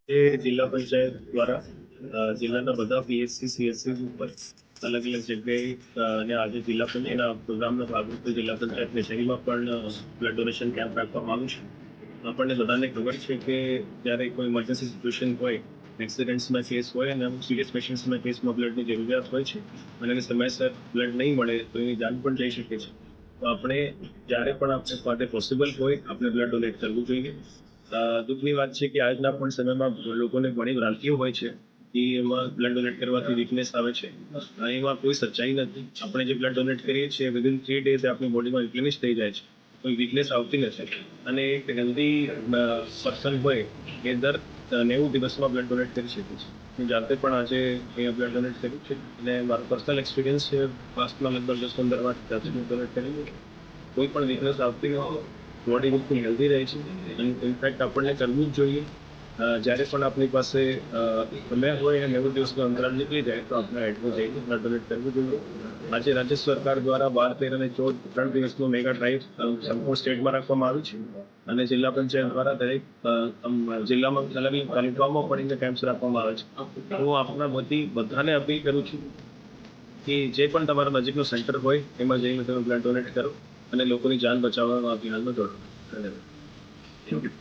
એ જિલ્લા પંચાયત દ્વારા જિલ્લાના બધા પીએચસી સીએચસી ઉપર અલગ અલગ જગ્યાએ અને આજે જિલ્લા પંચાયતના પ્રોગ્રામના ભાગરૂપે જિલ્લા પંચાયત કચેરીમાં પણ બ્લડ ડોનેશન કેમ્પ રાખવામાં આવ્યું છે. આપણને બધાને ખબર છે કે જ્યારે કોઈ ઇમરજન્સી સિચ્યુએશન હોય, એક્સિડન્ટ્સના કેસ હોય અને અમુક સિરિયસ પેશન્ટ્સના કેસમાં બ્લડની જરૂરિયાત હોય છે અને એને સમયસર બ્લડ નહીં મળે તો એની જાન પણ જઈ શકે છે. તો આપણે જ્યારે પણ આપણે માટે પોસિબલ હોય આપણે બ્લડ ડોનેટ કરવું જોઈએ. દુઃખની વાત છે કે આજના પણ સમયમાં લોકોને ઘણી ભ્રાંતિઓ હોય છે કે એમાં બ્લડ ડોનેટ કરવાથી વીકનેસ આવે છે. એમાં કોઈ સચ્ચાઈ નથી. આપણે જે બ્લડ ડોનેટ કરીએ છીએ વિધિન 3 days આપણી બોડીમાં રિપ્લેનિશ થઈ જાય છે. કોઈ વીકનેસ આવતી નથી અને એક હેલ્ધી પર્સન હોય એ દર 90 દિવસમાં બ્લડ ડોનેટ કરી શકે છે. હું જાતે પણ આજે અહીંયા બ્લડ ડોનેટ કર્યું છે અને મારો પર્સનલ એક્સપિરિયન્સ છે. પાસ્ટમાં લગભગ 10-15 વાર જાતે ડોનેટ કર્યું. કોઈ પણ વીકનેસ આવતી નથી. બોડી બિલકુલ હેલ્ધી રહે છે અને ઇનફેક્ટ આપણને કરવું જ જોઈએ. જ્યારે પણ આપણી પાસે સમય હોય અને 90 દિવસનો અંતરાલ નીકળી જાય તો આપણે એડમિટ જઈને બ્લડ ડોનેટ કરવું જોઈએ. આજે રાજ્ય સરકાર દ્વારા 12, 13 અને 14 3 દિવસનું મેગા ડ્રાઈવ સંપૂર્ણ સ્ટેટમાં રાખવામાં આવ્યું છે અને જિલ્લા પંચાયત દ્વારા દરેક જિલ્લામાં અલગ અલગ તાલુકાઓમાં પણ એને કેમ્પ્સ રાખવામાં આવે છે. હું આપણા વતી બધાને અપીલ કરું છું કે જે પણ તમારા નજીકનું સેન્ટર હોય એમાં જઈને તમે બ્લડ ડોનેટ કરો અને લોકોની જાન બચાવવામાં અભિયાનમાં જોડો. ધન્યવાદ.